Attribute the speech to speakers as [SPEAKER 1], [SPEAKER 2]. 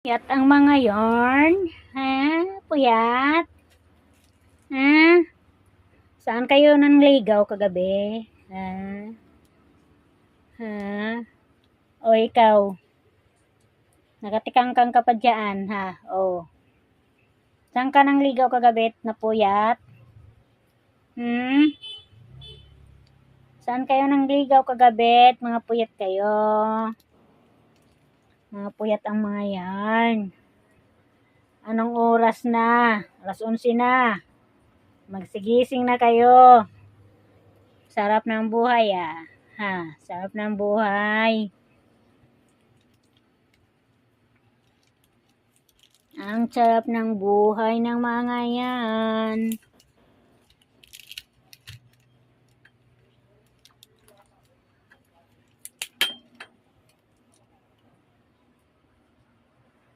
[SPEAKER 1] Puyat ang mga yarn. Ha? Puyat? Ha? Saan kayo nangligaw kagabi? Ha? Ha? O ikaw? Nakatikangkang ka pa dyan, ha? O. Saan ka nangligaw kagabi na puyat? Saan kayo nangligaw kagabi? Mga puyat kayo. Mga puyat ang mga yarn. Anong oras na? Alas 11 na. Magsigising na kayo. Sarap ng buhay Ha? Sarap ng buhay. Ang sarap ng buhay ng mga yan.